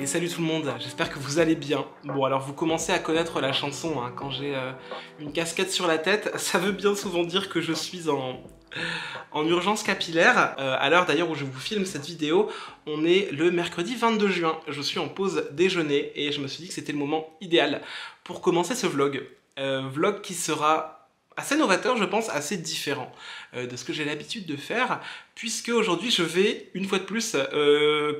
Et salut tout le monde, j'espère que vous allez bien. Bon alors vous commencez à connaître la chanson, hein. Quand j'ai une casquette sur la tête, ça veut bien souvent dire que je suis en urgence capillaire. À l'heure d'ailleurs où je vous filme cette vidéo, on est le mercredi 22 juin. Je suis en pause déjeuner et je me suis dit que c'était le moment idéal pour commencer ce vlog. Vlog qui sera assez novateur, je pense, assez différent de ce que j'ai l'habitude de faire, puisque aujourd'hui je vais, une fois de plus,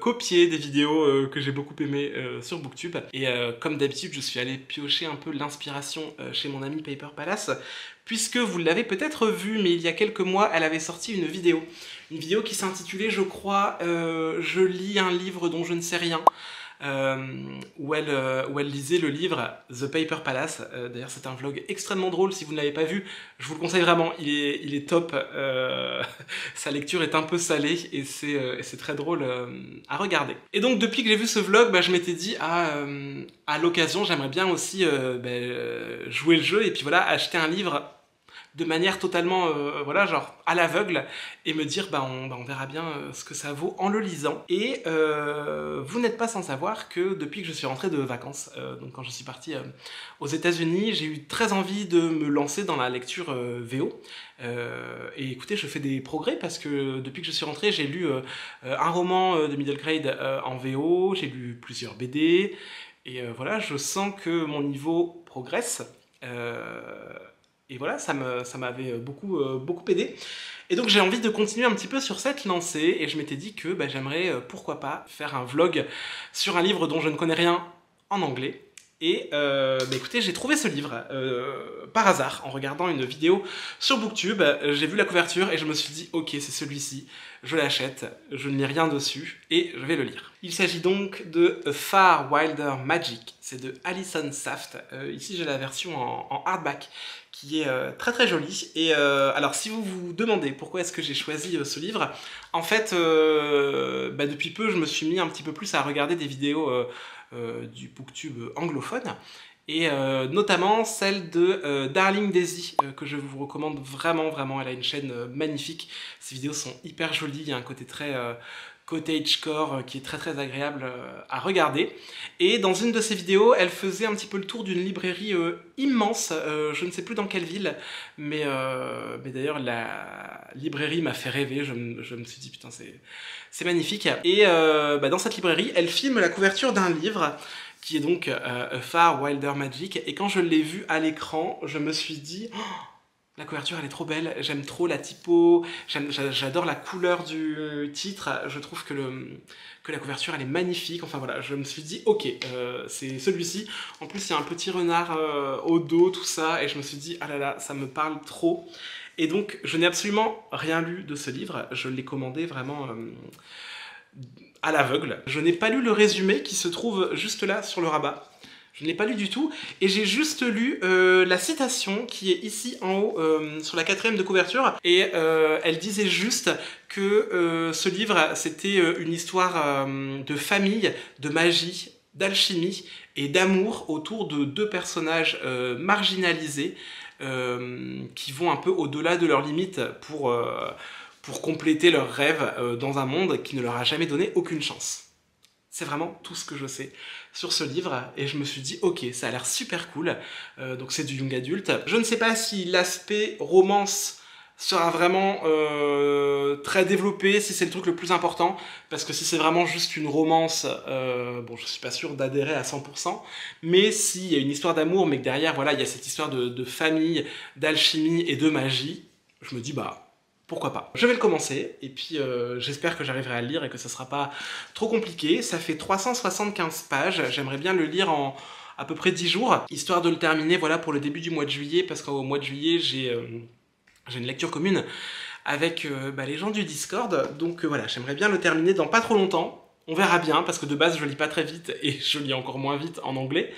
copier des vidéos que j'ai beaucoup aimées sur Booktube. Et comme d'habitude, je suis allé piocher un peu l'inspiration chez mon ami Paper Palace, puisque vous l'avez peut-être vu, mais il y a quelques mois, elle avait sorti une vidéo. Une vidéo qui s'intitulait, je crois, Je lis un livre dont je ne sais rien. Où elle lisait le livre The Paper Palace. D'ailleurs c'est un vlog extrêmement drôle, si vous ne l'avez pas vu, je vous le conseille vraiment, il est top. Sa lecture est un peu salée et c'est très drôle à regarder. Et donc depuis que j'ai vu ce vlog, je m'étais dit à l'occasion j'aimerais bien aussi jouer le jeu et puis voilà, acheter un livre de manière totalement, voilà, genre à l'aveugle, et me dire, on verra bien ce que ça vaut en le lisant. Et vous n'êtes pas sans savoir que depuis que je suis rentré de vacances, donc quand je suis parti aux États-Unis, j'ai eu très envie de me lancer dans la lecture VO. Et écoutez, je fais des progrès parce que depuis que je suis rentré, j'ai lu un roman de middle grade en VO, j'ai lu plusieurs BD, et voilà, je sens que mon niveau progresse. Et voilà, ça m'avait beaucoup aidé. Et donc j'ai envie de continuer un petit peu sur cette lancée, et je m'étais dit que j'aimerais, pourquoi pas, faire un vlog sur un livre dont je ne connais rien en anglais. Et écoutez, j'ai trouvé ce livre par hasard, en regardant une vidéo sur Booktube. J'ai vu la couverture et je me suis dit, ok, c'est celui-ci, je l'achète, je ne lis rien dessus, et je vais le lire. Il s'agit donc de A Far Wilder Magic, c'est de Alison Saft. Ici j'ai la version en hardback, qui est très jolie. Et alors si vous vous demandez pourquoi est-ce que j'ai choisi ce livre, en fait depuis peu je me suis mis un petit peu plus à regarder des vidéos du Booktube anglophone, et notamment celle de Darling Daisy, que je vous recommande vraiment, elle a une chaîne magnifique, ces vidéos sont hyper jolies, il y a un côté très cottagecore qui est très agréable à regarder. Et dans une de ces vidéos, elle faisait un petit peu le tour d'une librairie immense, je ne sais plus dans quelle ville, mais d'ailleurs la librairie m'a fait rêver, je me suis dit putain c'est magnifique. Et dans cette librairie, elle filme la couverture d'un livre qui est donc A Far Wilder Magic, et quand je l'ai vu à l'écran, je me suis dit oh, la couverture elle est trop belle, j'aime trop la typo, j'adore la couleur du titre, je trouve que la couverture elle est magnifique, enfin voilà, je me suis dit ok, c'est celui-ci. En plus il y a un petit renard au dos, tout ça, et je me suis dit ah là là, ça me parle trop. Et donc je n'ai absolument rien lu de ce livre, je l'ai commandé vraiment à l'aveugle. Je n'ai pas lu le résumé qui se trouve juste là sur le rabat. Je ne l'ai pas lu du tout, et j'ai juste lu la citation qui est ici en haut sur la 4e de couverture, et elle disait juste que ce livre c'était une histoire de famille, de magie, d'alchimie et d'amour autour de deux personnages marginalisés qui vont un peu au-delà de leurs limites pour compléter leurs rêves dans un monde qui ne leur a jamais donné aucune chance. C'est vraiment tout ce que je sais sur ce livre, et je me suis dit ok, ça a l'air super cool. Donc c'est du young adulte. Je ne sais pas si l'aspect romance sera vraiment très développé, si c'est le truc le plus important, parce que si c'est vraiment juste une romance, je suis pas sûr d'adhérer à 100%, mais s'il y a une histoire d'amour, mais que derrière, voilà, il y a cette histoire de famille, d'alchimie et de magie, je me dis pourquoi pas. Je vais le commencer, et puis j'espère que j'arriverai à le lire et que ce sera pas trop compliqué. Ça fait 375 pages, j'aimerais bien le lire en à peu près 10 jours, histoire de le terminer, voilà, pour le début du mois de juillet, parce qu'au mois de juillet, j'ai une lecture commune avec les gens du Discord, donc voilà, j'aimerais bien le terminer dans pas trop longtemps. On verra bien, parce que de base, je lis pas très vite, et je lis encore moins vite en anglais,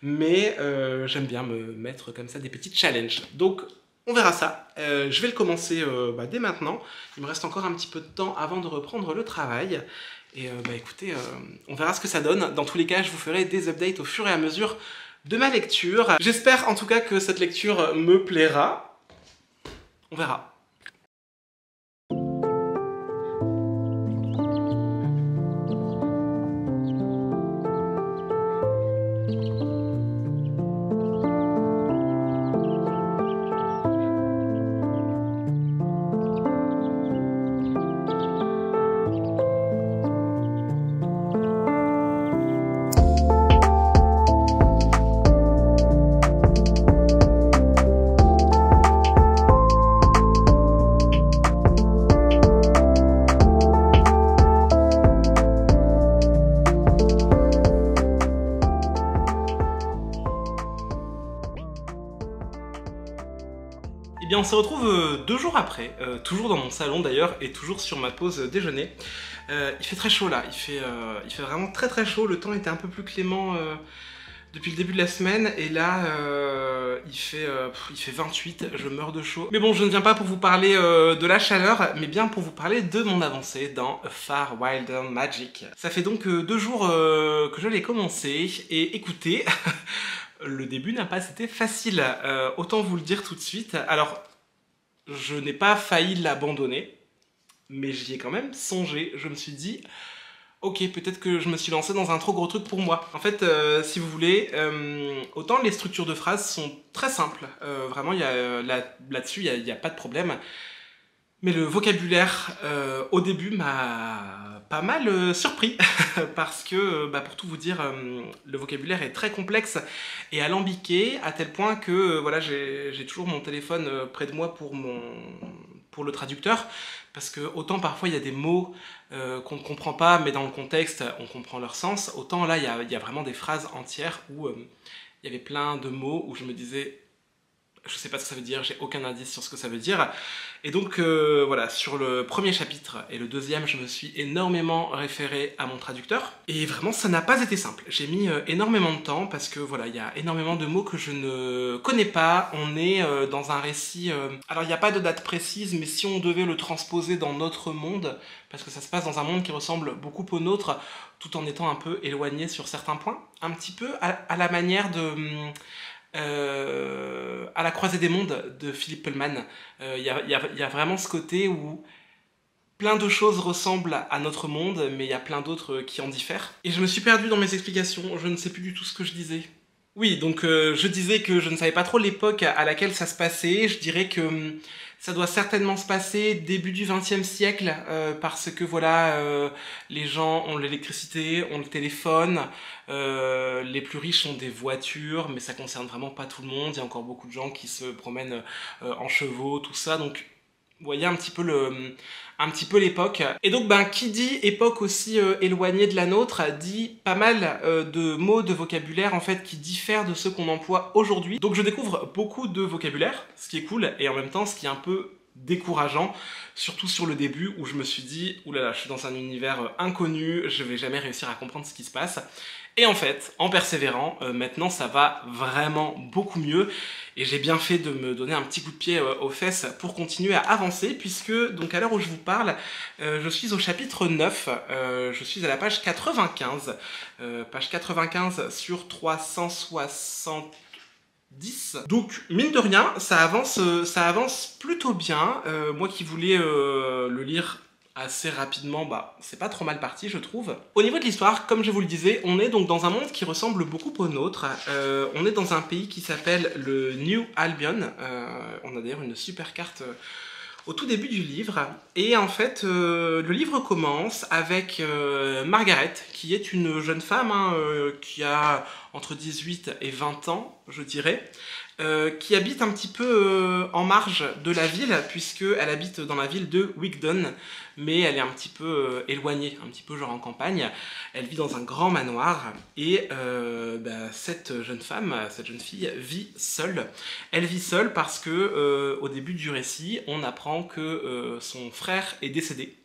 mais j'aime bien me mettre comme ça des petits challenges. Donc, on verra ça. Je vais le commencer dès maintenant. Il me reste encore un petit peu de temps avant de reprendre le travail. Et écoutez, on verra ce que ça donne. Dans tous les cas, je vous ferai des updates au fur et à mesure de ma lecture. J'espère en tout cas que cette lecture me plaira. On verra. on se retrouve 2 jours après, toujours dans mon salon d'ailleurs, et toujours sur ma pause déjeuner. Il fait très chaud là, il fait vraiment très très chaud, le temps était un peu plus clément depuis le début de la semaine, et là il fait 28, je meurs de chaud. Mais bon, je ne viens pas pour vous parler de la chaleur, mais bien pour vous parler de mon avancée dans Far Wilder Magic. Ça fait donc 2 jours que je l'ai commencé, et écoutez, le début n'a pas été facile, autant vous le dire tout de suite. Alors, je n'ai pas failli l'abandonner, mais j'y ai quand même songé. Je me suis dit, ok, peut-être que je me suis lancé dans un trop gros truc pour moi. En fait, si vous voulez, autant les structures de phrases sont très simples. Vraiment, là-dessus, il n'y a pas de problème. Mais le vocabulaire, au début, m'a pas mal surpris. Parce que, pour tout vous dire, le vocabulaire est très complexe et alambiqué, à tel point que voilà, j'ai toujours mon téléphone près de moi pour le traducteur. Parce que autant parfois il y a des mots qu'on ne comprend pas, mais dans le contexte, on comprend leur sens. Autant là, il y a vraiment des phrases entières où il y avait plein de mots où je me disais... Je sais pas ce que ça veut dire, j'ai aucun indice sur ce que ça veut dire. Et donc voilà, sur le premier chapitre et le deuxième, je me suis énormément référé à mon traducteur. Et vraiment, ça n'a pas été simple. J'ai mis énormément de temps parce que voilà, il y a énormément de mots que je ne connais pas. On est dans un récit... Alors, il n'y a pas de date précise, mais si on devait le transposer dans notre monde, parce que ça se passe dans un monde qui ressemble beaucoup au nôtre, tout en étant un peu éloigné sur certains points, un petit peu à la manière de... à la croisée des mondes de Philippe Pullman. Il y a vraiment ce côté où plein de choses ressemblent à notre monde, mais il y a plein d'autres qui en diffèrent. Et je me suis perdu dans mes explications, je ne sais plus du tout ce que je disais. Oui, donc je disais que je ne savais pas trop l'époque à laquelle ça se passait. Je dirais que ça doit certainement se passer début du XXe siècle, parce que voilà, les gens ont l'électricité, ont le téléphone, les plus riches ont des voitures, mais ça concerne vraiment pas tout le monde. Il y a encore beaucoup de gens qui se promènent en chevaux, tout ça, donc... Vous voyez un petit peu l'époque. Et donc, qui dit époque aussi éloignée de la nôtre, dit pas mal de mots, de vocabulaire, en fait, qui diffèrent de ceux qu'on emploie aujourd'hui. Donc, je découvre beaucoup de vocabulaire, ce qui est cool, et en même temps, ce qui est un peu décourageant, surtout sur le début, où je me suis dit, oulala, je suis dans un univers inconnu, je vais jamais réussir à comprendre ce qui se passe. Et en fait, en persévérant, maintenant ça va vraiment beaucoup mieux, et j'ai bien fait de me donner un petit coup de pied aux fesses pour continuer à avancer, puisque donc à l'heure où je vous parle, je suis au chapitre 9, je suis à la page 95, page 95 sur 370. Donc, mine de rien, ça avance plutôt bien. Moi qui voulais le lire assez rapidement, c'est pas trop mal parti, je trouve. Au niveau de l'histoire, comme je vous le disais, on est donc dans un monde qui ressemble beaucoup au nôtre. On est dans un pays qui s'appelle le New Albion. On a d'ailleurs une super carte au tout début du livre. Et en fait, le livre commence avec Margaret, qui est une jeune femme qui a entre 18 et 20 ans, je dirais, qui habite un petit peu en marge de la ville, puisqu'elle habite dans la ville de Wigton, mais elle est un petit peu éloignée, un petit peu genre en campagne. Elle vit dans un grand manoir, et cette jeune femme, cette jeune fille, vit seule. Elle vit seule parce que, au début du récit, on apprend que son frère est décédé.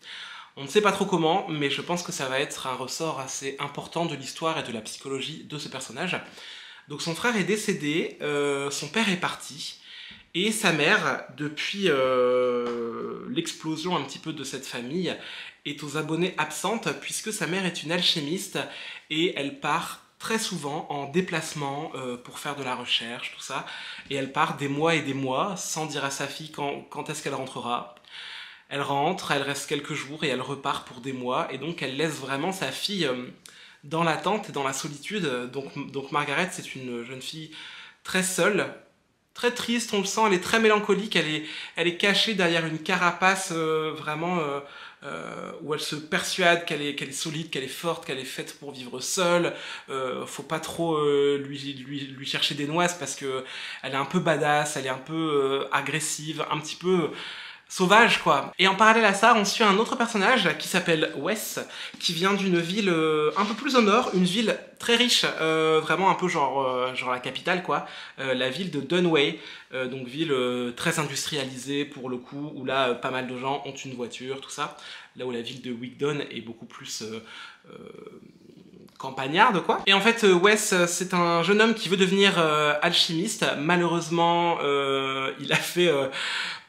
On ne sait pas trop comment, mais je pense que ça va être un ressort assez important de l'histoire et de la psychologie de ce personnage. Donc son frère est décédé, son père est parti, et sa mère, depuis l'explosion un petit peu de cette famille, est aux abonnés absente, puisque sa mère est une alchimiste, et elle part très souvent en déplacement pour faire de la recherche, tout ça, et elle part des mois et des mois, sans dire à sa fille quand est-ce qu'elle rentrera. Elle rentre, elle reste quelques jours, et elle repart pour des mois, et donc elle laisse vraiment sa fille... dans l'attente et dans la solitude. Donc Margaret, c'est une jeune fille très seule, très triste, on le sent, elle est très mélancolique, elle est cachée derrière une carapace vraiment où elle se persuade qu'elle est solide, qu'elle est forte, qu'elle est faite pour vivre seule. Faut pas trop lui chercher des noises, parce que elle est un peu badass, elle est un peu agressive, un petit peu... sauvage quoi. Et en parallèle à ça, on suit un autre personnage qui s'appelle Wes, qui vient d'une ville un peu plus au nord, une ville très riche, vraiment un peu genre la capitale quoi, la ville de Dunway, donc ville très industrialisée pour le coup, où là pas mal de gens ont une voiture, tout ça, là où la ville de Wigdon est beaucoup plus campagnarde quoi. Et en fait Wes c'est un jeune homme qui veut devenir alchimiste. Malheureusement il a fait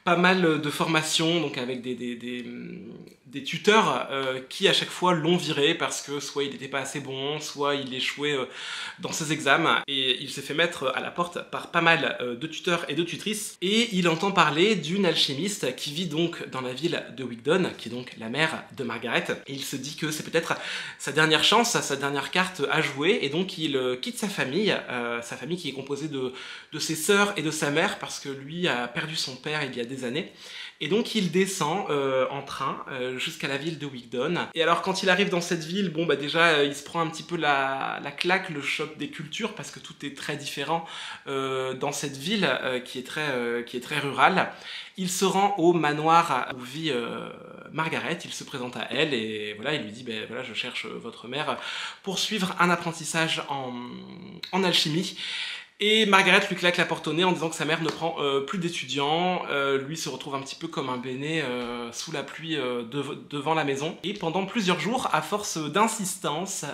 pas mal de formations, donc avec des tuteurs qui à chaque fois l'ont viré parce que soit il n'était pas assez bon, soit il échouait dans ses examens, et il s'est fait mettre à la porte par pas mal de tuteurs et de tutrices, et il entend parler d'une alchimiste qui vit donc dans la ville de Wigdon, qui est donc la mère de Margaret, et il se dit que c'est peut-être sa dernière chance, sa dernière carte à jouer, et donc il quitte sa famille qui est composée de ses sœurs et de sa mère, parce que lui a perdu son père il y a des années. Et donc il descend en train jusqu'à la ville de Wigdon. Et alors quand il arrive dans cette ville, bon bah déjà il se prend un petit peu la claque, le choc des cultures, parce que tout est très différent dans cette ville qui est très rurale. Il se rend au manoir où vit Margaret, il se présente à elle et voilà, il lui dit ben voilà, je cherche votre mère pour suivre un apprentissage en alchimie. Et Margaret lui claque la porte au nez en disant que sa mère ne prend plus d'étudiants. Lui se retrouve un petit peu comme un béné sous la pluie devant la maison. Et pendant plusieurs jours, à force d'insistance,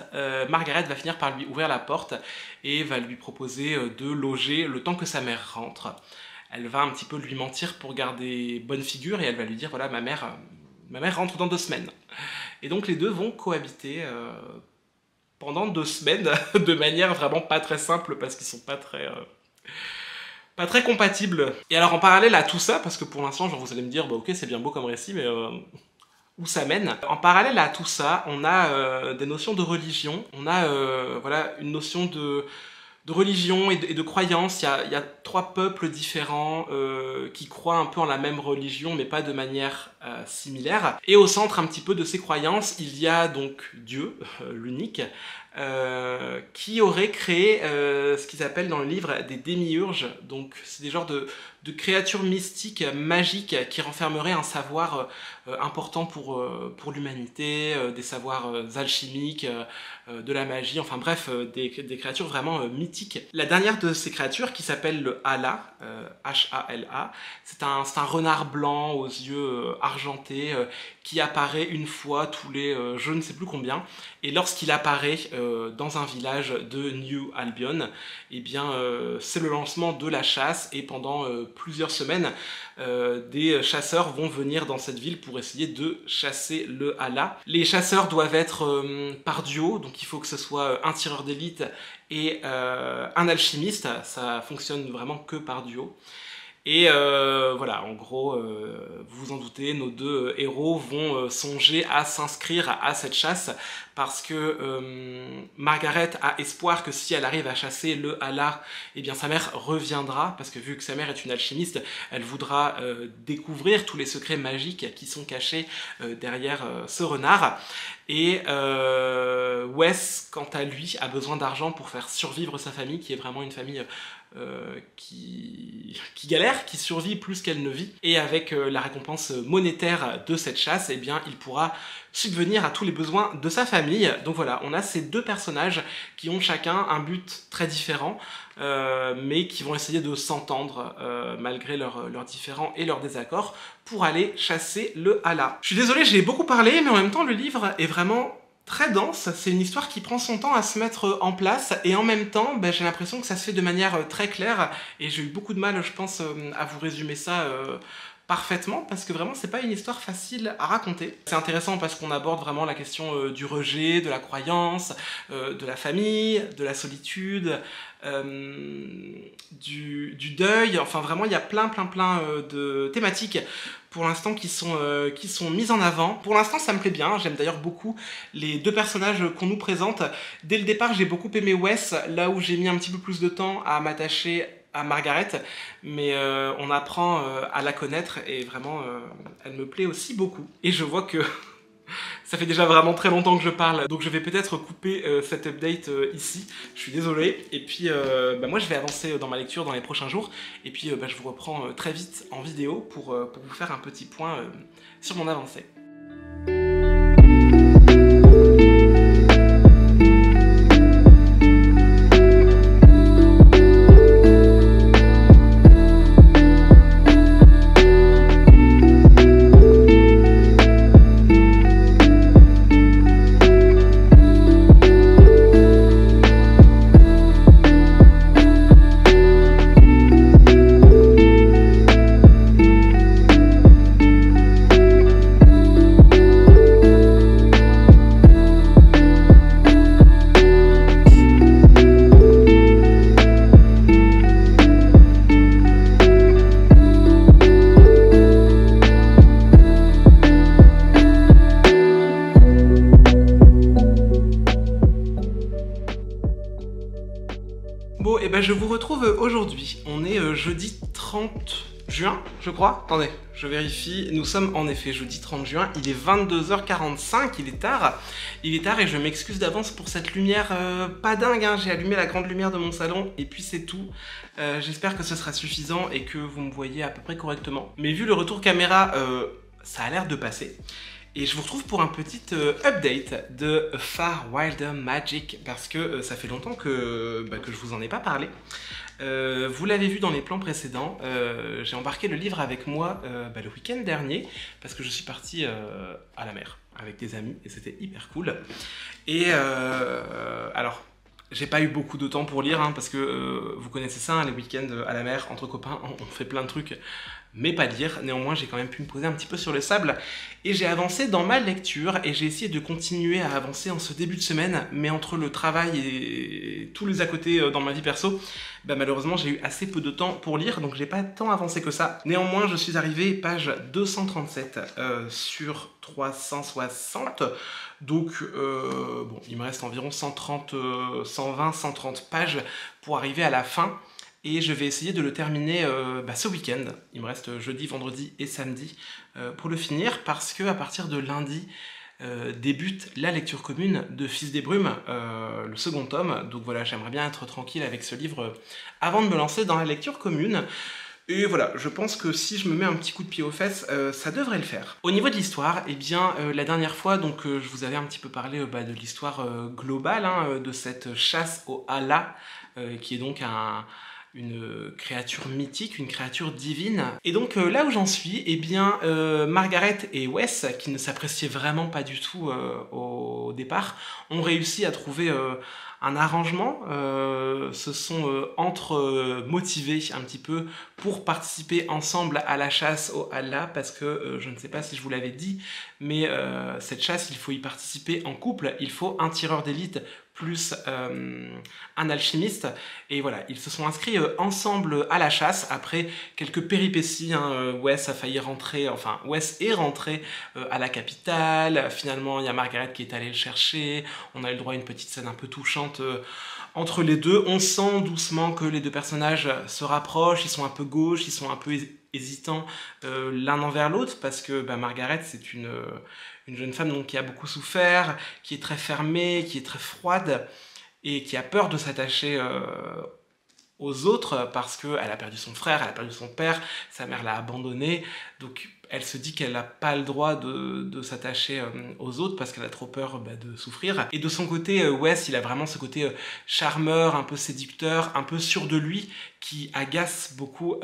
Margaret va finir par lui ouvrir la porte et va lui proposer de loger le temps que sa mère rentre. Elle va un petit peu lui mentir pour garder bonne figure et elle va lui dire voilà, ma mère rentre dans 2 semaines. Et donc les deux vont cohabiter pendant 2 semaines de manière vraiment pas très simple parce qu'ils sont pas très compatibles. Et alors en parallèle à tout ça, parce que pour l'instant genre vous allez me dire bah ok c'est bien beau comme récit mais où ça mène. En parallèle à tout ça, on a des notions de religion, on a voilà une notion de religion et de croyance. Il y a 3 peuples différents qui croient un peu en la même religion, mais pas de manière similaire. Et au centre un petit peu de ces croyances, il y a donc Dieu, l'unique, qui aurait créé ce qu'ils appellent dans le livre des démiurges. Donc c'est des genres de créatures mystiques, magiques, qui renfermeraient un savoir important pour l'humanité, des savoirs alchimiques, de la magie, enfin bref, des créatures vraiment mythiques. La dernière de ces créatures, qui s'appelle le Hala, H-A-L-A, c'est un renard blanc aux yeux argentés, qui apparaît une fois tous les je ne sais plus combien, et lorsqu'il apparaît dans un village de New Albion, eh bien c'est le lancement de la chasse, et pendant plusieurs semaines, des chasseurs vont venir dans cette ville pour essayer de chasser le Hala. Les chasseurs doivent être par duo, donc il faut que ce soit un tireur d'élite et un alchimiste, ça fonctionne vraiment que par duo. Et voilà, en gros, vous vous en doutez, nos 2 héros vont songer à s'inscrire à cette chasse parce que Margaret a espoir que si elle arrive à chasser le Hala, eh bien sa mère reviendra, parce que vu que sa mère est une alchimiste, elle voudra découvrir tous les secrets magiques qui sont cachés derrière ce renard. Et Wes, quant à lui, a besoin d'argent pour faire survivre sa famille, qui est vraiment une famille qui galère, qui survit plus qu'elle ne vit, et avec la récompense monétaire de cette chasse, eh bien il pourra subvenir à tous les besoins de sa famille. Donc voilà, on a ces 2 personnages qui ont chacun un but très différent, mais qui vont essayer de s'entendre malgré leurs différends et leurs désaccords pour aller chasser le Hala. Je suis désolé, j'ai beaucoup parlé, mais en même temps le livre est vraiment très dense. C'est une histoire qui prend son temps à se mettre en place, et en même temps ben, j'ai l'impression que ça se fait de manière très claire, et j'ai eu beaucoup de mal je pense à vous résumer ça parfaitement, parce que vraiment c'est pas une histoire facile à raconter. C'est intéressant parce qu'on aborde vraiment la question du rejet, de la croyance, de la famille, de la solitude, du deuil, enfin vraiment il y a plein de thématiques pour l'instant qui sont mises en avant. Pour l'instant ça me plaît bien, j'aime d'ailleurs beaucoup les 2 personnages qu'on nous présente. Dès le départ j'ai beaucoup aimé Wes, là où j'ai mis un petit peu plus de temps à m'attacher à Margaret, mais on apprend à la connaître et vraiment elle me plaît aussi beaucoup. Et je vois que Ça fait déjà vraiment très longtemps que je parle, donc je vais peut-être couper cette update ici. Je suis désolé. Et puis moi je vais avancer dans ma lecture dans les prochains jours. Et puis je vous reprends très vite en vidéo pour vous faire un petit point sur mon avancée. Bon, et ben je vous retrouve aujourd'hui. On est jeudi 30 juin, je crois. Attendez, je vérifie. Nous sommes en effet jeudi 30 juin. Il est 22h45, il est tard. Il est tard et je m'excuse d'avance pour cette lumière pas dingue. Hein. J'ai allumé la grande lumière de mon salon et puis c'est tout. J'espère que ce sera suffisant et que vous me voyez à peu près correctement. Mais vu le retour caméra, ça a l'air de passer. Et je vous retrouve pour un petit update de Far Wilder Magic parce que ça fait longtemps que je vous en ai pas parlé. Vous l'avez vu dans les plans précédents, j'ai embarqué le livre avec moi le week-end dernier parce que je suis parti à la mer avec des amis et c'était hyper cool. Et alors, j'ai pas eu beaucoup de temps pour lire hein, parce que vous connaissez ça, hein, les week-ends à la mer entre copains, on fait plein de trucs. Mais pas lire. Néanmoins, j'ai quand même pu me poser un petit peu sur le sable et j'ai avancé dans ma lecture et j'ai essayé de continuer à avancer en ce début de semaine, mais entre le travail et tous les à côté dans ma vie perso, malheureusement j'ai eu assez peu de temps pour lire, donc j'ai pas tant avancé que ça. Néanmoins, je suis arrivé page 237 sur 360, donc bon, il me reste environ 130, 120, 130 pages pour arriver à la fin. Et je vais essayer de le terminer ce week-end. Il me reste jeudi, vendredi et samedi pour le finir parce que à partir de lundi débute la lecture commune de Fils des Brumes, le second tome. Donc voilà, j'aimerais bien être tranquille avec ce livre avant de me lancer dans la lecture commune. Et voilà, je pense que si je me mets un petit coup de pied aux fesses, ça devrait le faire. Au niveau de l'histoire, eh bien, la dernière fois, donc, je vous avais un petit peu parlé de l'histoire globale, hein, de cette chasse au Allah, qui est donc une créature mythique, une créature divine. Et donc là où j'en suis, eh bien Margaret et Wes, qui ne s'appréciaient vraiment pas du tout au départ, ont réussi à trouver un arrangement, se sont entre-motivés un petit peu pour participer ensemble à la chasse au Allah, parce que je ne sais pas si je vous l'avais dit, mais cette chasse, il faut y participer en couple, il faut un tireur d'élite plus un alchimiste, et voilà, ils se sont inscrits ensemble à la chasse après quelques péripéties, hein. Wes a failli rentrer, enfin Wes est rentré à la capitale, finalement il y a Margaret qui est allée le chercher, on a eu le droit à une petite scène un peu touchante entre les deux, on sent doucement que les deux personnages se rapprochent, ils sont un peu gauches, ils sont un peu hésitants l'un envers l'autre, parce que Margaret c'est une jeune femme donc, qui a beaucoup souffert, qui est très fermée, qui est très froide, et qui a peur de s'attacher aux autres, parce qu'elle a perdu son frère, elle a perdu son père, sa mère l'a abandonnée, donc elle se dit qu'elle n'a pas le droit de s'attacher aux autres parce qu'elle a trop peur de souffrir. Et de son côté, Wes, il a vraiment ce côté charmeur, un peu séducteur, un peu sûr de lui, qui agace beaucoup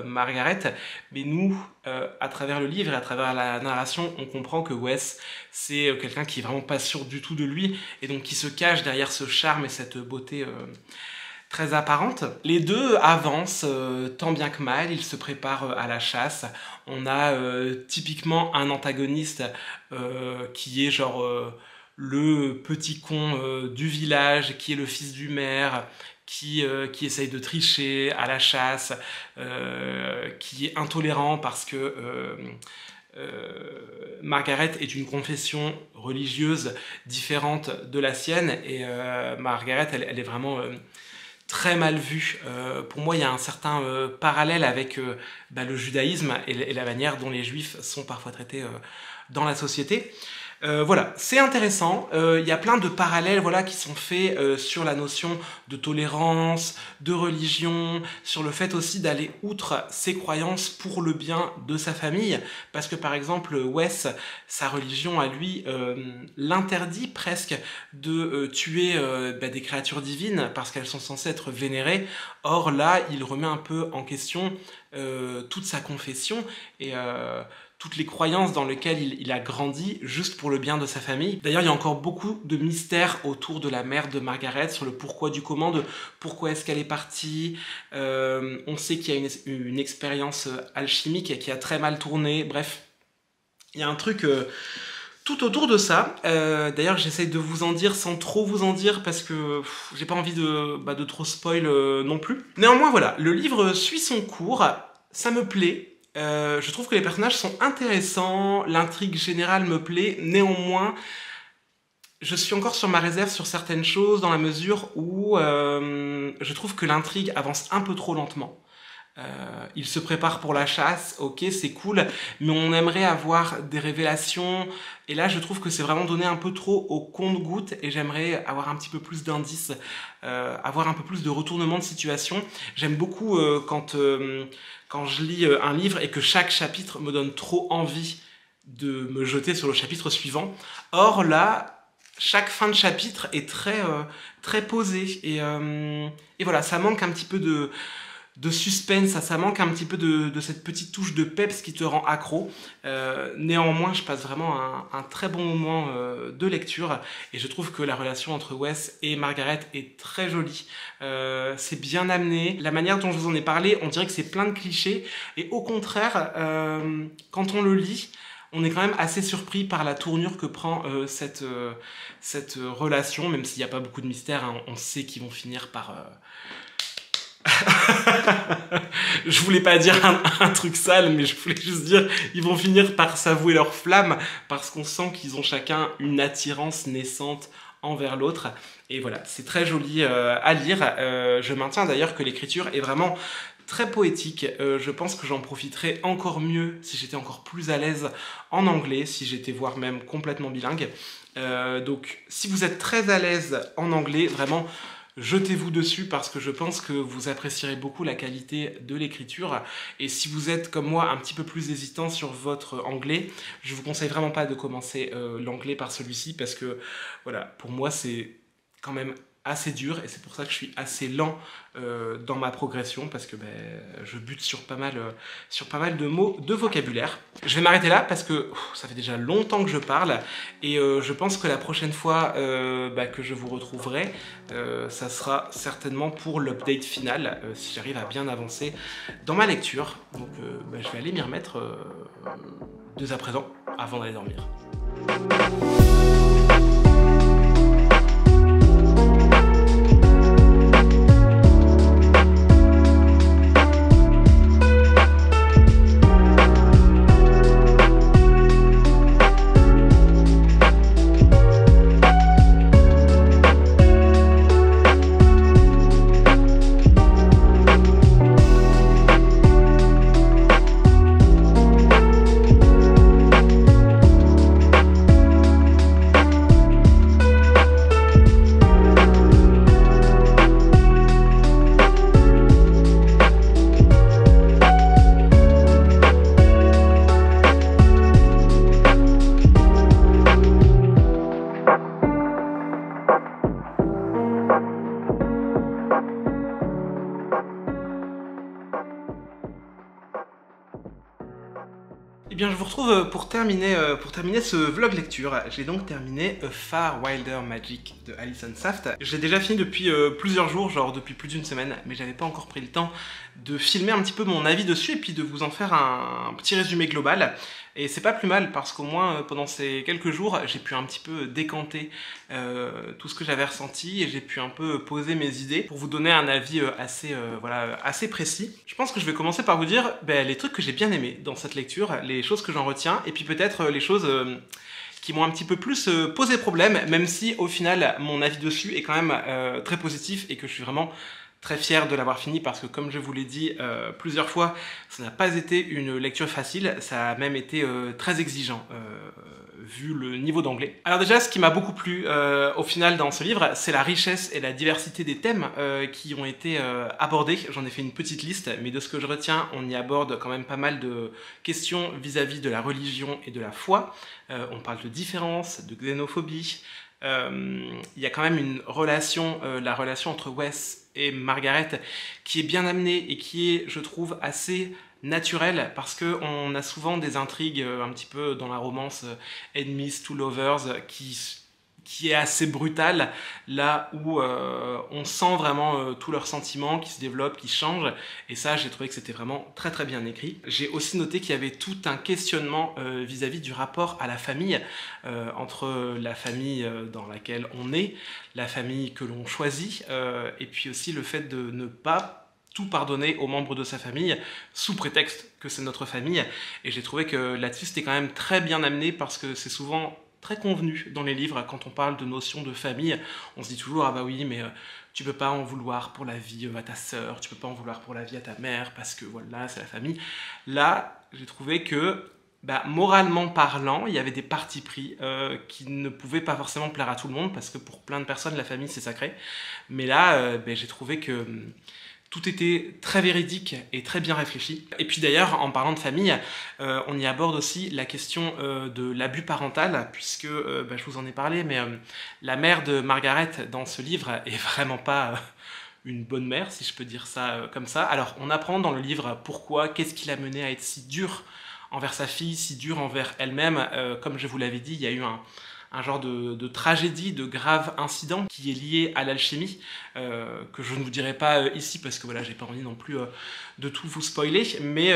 Margaret. Mais nous, à travers le livre et à travers la narration, on comprend que Wes, c'est quelqu'un qui est vraiment pas sûr du tout de lui, et donc qui se cache derrière ce charme et cette beauté très apparente. Les deux avancent tant bien que mal, ils se préparent à la chasse. On a typiquement un antagoniste qui est genre le petit con du village, qui est le fils du maire, qui essaye de tricher à la chasse, qui est intolérant parce que Margaret est d'une confession religieuse différente de la sienne, et Margaret, elle est vraiment très mal vue. Pour moi, il y a un certain parallèle avec le judaïsme et la manière dont les juifs sont parfois traités dans la société. Voilà, c'est intéressant. Il y a plein de parallèles, voilà, qui sont faits sur la notion de tolérance, de religion, sur le fait aussi d'aller outre ses croyances pour le bien de sa famille. Parce que par exemple, Wes, sa religion à lui, l'interdit presque de tuer des créatures divines parce qu'elles sont censées être vénérées. Or là, il remet un peu en question toute sa confession et toutes les croyances dans lesquelles il a grandi juste pour le bien de sa famille. D'ailleurs, il y a encore beaucoup de mystères autour de la mère de Margaret, sur le pourquoi du comment, de pourquoi est-ce qu'elle est partie. On sait qu'il y a une expérience alchimique qui a très mal tourné. Bref, il y a un truc tout autour de ça. D'ailleurs, j'essaye de vous en dire sans trop vous en dire parce que j'ai pas envie de trop spoil non plus. Néanmoins, voilà, le livre suit son cours, ça me plaît. Je trouve que les personnages sont intéressants, l'intrigue générale me plaît, néanmoins, je suis encore sur ma réserve sur certaines choses dans la mesure où je trouve que l'intrigue avance un peu trop lentement. Il se prépare pour la chasse, ok, c'est cool, mais on aimerait avoir des révélations, et là je trouve que c'est vraiment donné un peu trop au compte-gouttes, et j'aimerais avoir un petit peu plus d'indices, avoir un peu plus de retournement de situation. J'aime beaucoup quand je lis un livre et que chaque chapitre me donne trop envie de me jeter sur le chapitre suivant. Or là, chaque fin de chapitre est très posée, et voilà, ça manque un petit peu de suspense, ça manque un petit peu de cette petite touche de peps qui te rend accro. Néanmoins, je passe vraiment un très bon moment de lecture, et je trouve que la relation entre Wes et Margaret est très jolie. C'est bien amené. La manière dont je vous en ai parlé, on dirait que c'est plein de clichés, et au contraire, quand on le lit, on est quand même assez surpris par la tournure que prend cette relation, même s'il n'y a pas beaucoup de mystère, hein, on sait qu'ils vont finir par... Je voulais pas dire un truc sale, mais je voulais juste dire ils vont finir par s'avouer leur flamme parce qu'on sent qu'ils ont chacun une attirance naissante envers l'autre. Et voilà, c'est très joli à lire. Je maintiens d'ailleurs que l'écriture est vraiment très poétique. Je pense que j'en profiterais encore mieux si j'étais encore plus à l'aise en anglais, si j'étais voire même complètement bilingue. Donc si vous êtes très à l'aise en anglais, vraiment... jetez-vous dessus parce que je pense que vous apprécierez beaucoup la qualité de l'écriture. Et si vous êtes comme moi un petit peu plus hésitant sur votre anglais, je vous conseille vraiment pas de commencer l'anglais par celui-ci parce que voilà, pour moi c'est quand même assez dur et c'est pour ça que je suis assez lent dans ma progression parce que je bute sur pas mal de mots de vocabulaire. Je vais m'arrêter là parce que ça fait déjà longtemps que je parle et je pense que la prochaine fois que je vous retrouverai, ça sera certainement pour l'update final si j'arrive à bien avancer dans ma lecture. Donc je vais aller m'y remettre dès à présent avant d'aller dormir. Eh bien, je vous retrouve pour terminer ce vlog lecture. J'ai donc terminé A Far Wilder Magic de Alison Saft. J'ai déjà fini depuis plusieurs jours, genre depuis plus d'une semaine, mais j'avais pas encore pris le temps de filmer un petit peu mon avis dessus et puis de vous en faire un petit résumé global. Et c'est pas plus mal parce qu'au moins pendant ces quelques jours, j'ai pu un petit peu décanter tout ce que j'avais ressenti et j'ai pu un peu poser mes idées pour vous donner un avis assez précis. Je pense que je vais commencer par vous dire les trucs que j'ai bien aimés dans cette lecture, les choses que j'en retiens et puis peut-être les choses qui m'ont un petit peu plus posé problème, même si au final mon avis dessus est quand même très positif et que je suis vraiment très fier de l'avoir fini parce que comme je vous l'ai dit plusieurs fois, ça n'a pas été une lecture facile, ça a même été très exigeant vu le niveau d'anglais. Alors déjà, ce qui m'a beaucoup plu au final dans ce livre, c'est la richesse et la diversité des thèmes qui ont été abordés. J'en ai fait une petite liste, mais de ce que je retiens, on y aborde quand même pas mal de questions vis-à-vis de la religion et de la foi. On parle de différence, de xénophobie. Il y a quand même une relation, la relation entre Wes et Margaret, qui est bien amenée et qui est, je trouve, assez naturelle, parce qu'on a souvent des intrigues un petit peu dans la romance Enemies to Lovers qui est assez brutale, là où on sent vraiment tous leurs sentiments qui se développent, qui changent, et ça j'ai trouvé que c'était vraiment très très bien écrit. J'ai aussi noté qu'il y avait tout un questionnement vis-à-vis du rapport à la famille, entre la famille dans laquelle on est, la famille que l'on choisit, et puis aussi le fait de ne pas tout pardonner aux membres de sa famille, sous prétexte que c'est notre famille, et j'ai trouvé que là-dessus c'était quand même très bien amené, parce que c'est souvent très convenu dans les livres, quand on parle de notion de famille, on se dit toujours « Ah bah oui, mais tu peux pas en vouloir pour la vie à ta sœur, tu peux pas en vouloir pour la vie à ta mère, parce que voilà, c'est la famille. » Là, j'ai trouvé que, moralement parlant, il y avait des partis pris qui ne pouvaient pas forcément plaire à tout le monde, parce que pour plein de personnes, la famille c'est sacré. Mais là, j'ai trouvé que tout était très véridique et très bien réfléchi. Et puis d'ailleurs, en parlant de famille, on y aborde aussi la question de l'abus parental, puisque, je vous en ai parlé, mais la mère de Margaret dans ce livre est vraiment pas une bonne mère, si je peux dire ça comme ça. Alors, on apprend dans le livre pourquoi, qu'est-ce qui l'a mené à être si dur envers sa fille, si dur envers elle-même. Comme je vous l'avais dit, il y a eu un genre de tragédie, de grave incident qui est lié à l'alchimie, que je ne vous dirai pas ici parce que voilà, j'ai pas envie non plus de tout vous spoiler, mais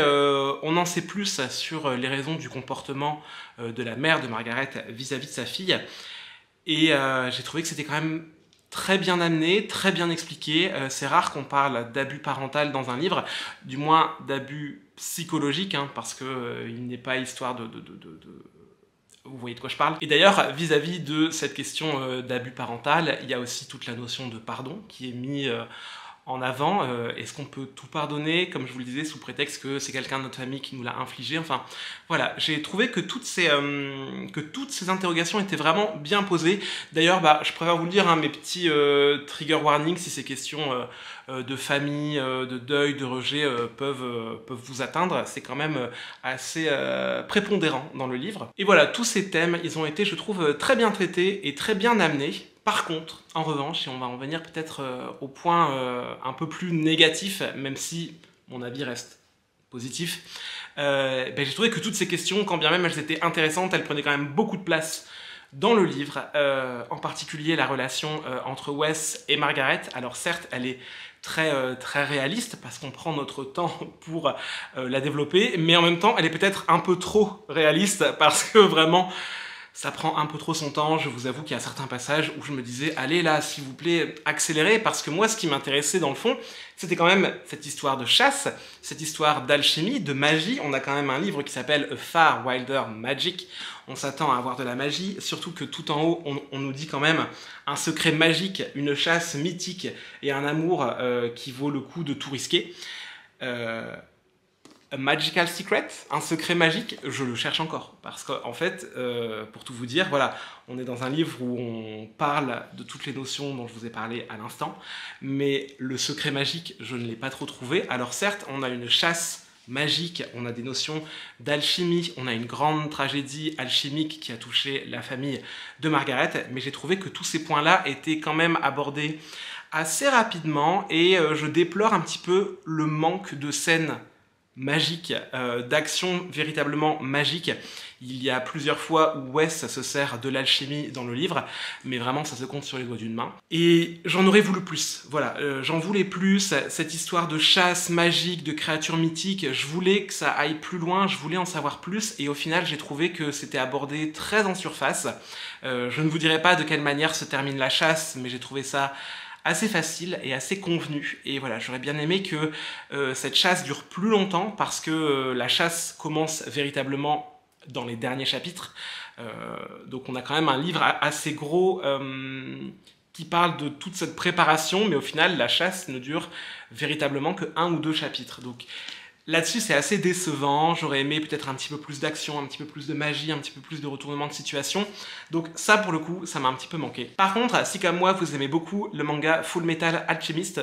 on en sait plus sur les raisons du comportement de la mère de Margaret vis-à-vis de sa fille, et j'ai trouvé que c'était quand même très bien amené, très bien expliqué. C'est rare qu'on parle d'abus parental dans un livre, du moins d'abus psychologiques, hein, parce que il n'est pas histoire vous voyez de quoi je parle. Et d'ailleurs, vis-à-vis de cette question d'abus parental, il y a aussi toute la notion de pardon qui est mise en avant. Est-ce qu'on peut tout pardonner, comme je vous le disais, sous prétexte que c'est quelqu'un de notre famille qui nous l'a infligé? Enfin, voilà, j'ai trouvé que toutes ces interrogations étaient vraiment bien posées. D'ailleurs, je préfère vous le dire, hein, mes petits trigger warnings, si ces questions de famille, de deuil, de rejet peuvent vous atteindre. C'est quand même assez prépondérant dans le livre. Et voilà, tous ces thèmes, ils ont été, je trouve, très bien traités et très bien amenés. Par contre, en revanche, et on va en venir peut-être au point un peu plus négatif, même si mon avis reste positif, j'ai trouvé que toutes ces questions, quand bien même elles étaient intéressantes, elles prenaient quand même beaucoup de place dans le livre, en particulier la relation entre Wes et Margaret. Alors certes, elle est très réaliste, parce qu'on prend notre temps pour la développer, mais en même temps, elle est peut-être un peu trop réaliste, parce que vraiment, ça prend un peu trop son temps. Je vous avoue qu'il y a certains passages où je me disais « Allez là, s'il vous plaît, accélérez », parce que moi, ce qui m'intéressait dans le fond, c'était quand même cette histoire de chasse, cette histoire d'alchimie, de magie. On a quand même un livre qui s'appelle A Far Wilder Magic. On s'attend à avoir de la magie, surtout que tout en haut, on nous dit quand même un secret magique, une chasse mythique et un amour qui vaut le coup de tout risquer. A Magical Secret, un secret magique, je le cherche encore. Parce qu'en fait, pour tout vous dire, voilà, on est dans un livre où on parle de toutes les notions dont je vous ai parlé à l'instant, mais le secret magique, je ne l'ai pas trop trouvé. Alors certes, on a une chasse magique, on a des notions d'alchimie, on a une grande tragédie alchimique qui a touché la famille de Margaret, mais j'ai trouvé que tous ces points-là étaient quand même abordés assez rapidement, et je déplore un petit peu le manque de scènes magique, d'action véritablement magique. Il y a plusieurs fois où Wes se sert de l'alchimie dans le livre, mais vraiment ça se compte sur les doigts d'une main. Et j'en aurais voulu plus, voilà, j'en voulais plus, cette histoire de chasse magique, de créatures mythiques, je voulais que ça aille plus loin, je voulais en savoir plus, et au final j'ai trouvé que c'était abordé très en surface. Je ne vous dirai pas de quelle manière se termine la chasse, mais j'ai trouvé ça assez facile et assez convenu, et voilà, j'aurais bien aimé que cette chasse dure plus longtemps, parce que la chasse commence véritablement dans les derniers chapitres, donc on a quand même un livre assez gros qui parle de toute cette préparation, mais au final la chasse ne dure véritablement que 1 ou 2 chapitres, donc Là-dessus, c'est assez décevant, j'aurais aimé peut-être un petit peu plus d'action, un petit peu plus de magie, un petit peu plus de retournement de situation, donc ça pour le coup, ça m'a un petit peu manqué. Par contre, si comme moi vous aimez beaucoup le manga Full Metal Alchemist,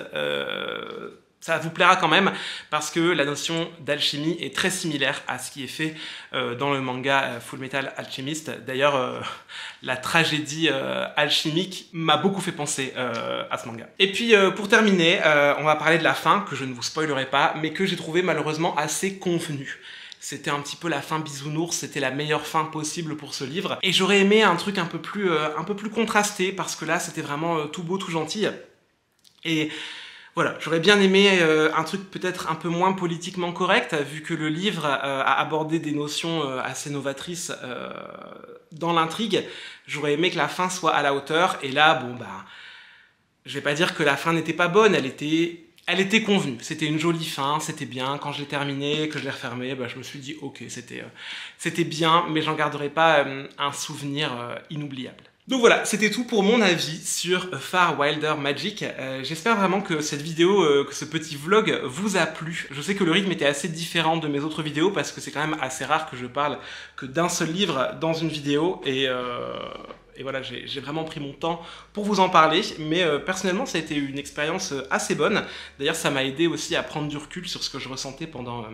ça vous plaira quand même, parce que la notion d'alchimie est très similaire à ce qui est fait dans le manga Full Metal Alchemist. D'ailleurs, la tragédie alchimique m'a beaucoup fait penser à ce manga. Et puis, pour terminer, on va parler de la fin, que je ne vous spoilerai pas, mais que j'ai trouvé malheureusement assez convenue. C'était un petit peu la fin bisounours, c'était la meilleure fin possible pour ce livre. Et j'aurais aimé un truc un peu plus contrasté, parce que là, c'était vraiment tout beau, tout gentil. Et voilà, j'aurais bien aimé un truc peut-être un peu moins politiquement correct, vu que le livre a abordé des notions assez novatrices dans l'intrigue. J'aurais aimé que la fin soit à la hauteur, et là, bon bah, je vais pas dire que la fin n'était pas bonne, elle était convenue. C'était une jolie fin, c'était bien. Quand je l'ai terminé, que je l'ai refermé, bah, je me suis dit ok, c'était bien, mais j'en garderai pas un souvenir inoubliable. Donc voilà, c'était tout pour mon avis sur Far Wilder Magic. J'espère vraiment que cette vidéo, que ce petit vlog vous a plu. Je sais que le rythme était assez différent de mes autres vidéos parce que c'est quand même assez rare que je parle que d'un seul livre dans une vidéo et voilà, j'ai vraiment pris mon temps pour vous en parler, mais personnellement ça a été une expérience assez bonne. D'ailleurs ça m'a aidé aussi à prendre du recul sur ce que je ressentais pendant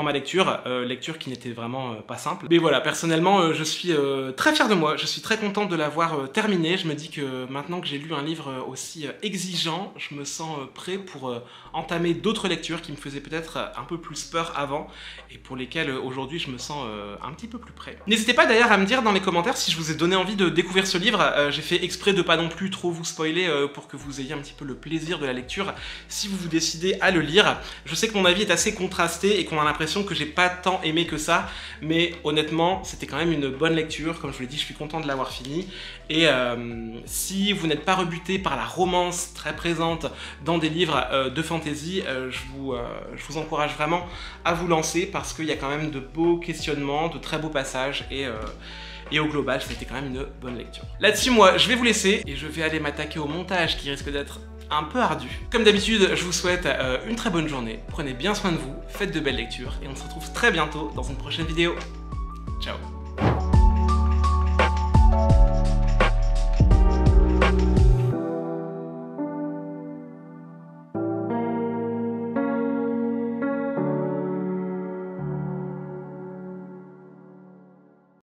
ma lecture, lecture qui n'était vraiment pas simple. Mais voilà, personnellement je suis très fier de moi, je suis très content de l'avoir terminé. Je me dis que maintenant que j'ai lu un livre aussi exigeant, je me sens prêt pour entamer d'autres lectures qui me faisaient peut-être un peu plus peur avant et pour lesquelles aujourd'hui je me sens un petit peu plus prêt. N'hésitez pas d'ailleurs à me dire dans les commentaires si je vous ai donné envie de découvrir ce livre. J'ai fait exprès de pas non plus trop vous spoiler pour que vous ayez un petit peu le plaisir de la lecture si vous vous décidez à le lire. Je sais que mon avis est assez contrasté et qu'on a l'impression que j'ai pas tant aimé que ça, mais honnêtement c'était quand même une bonne lecture. Comme je vous l'ai dit, je suis content de l'avoir fini, et si vous n'êtes pas rebuté par la romance très présente dans des livres de fantasy, je vous encourage vraiment à vous lancer parce qu'il y a quand même de beaux questionnements, de très beaux passages, et au global, c'était quand même une bonne lecture. Là-dessus, moi, je vais vous laisser et je vais aller m'attaquer au montage qui risque d'être un peu ardu. Comme d'habitude, je vous souhaite une très bonne journée. Prenez bien soin de vous, faites de belles lectures et on se retrouve très bientôt dans une prochaine vidéo. Ciao!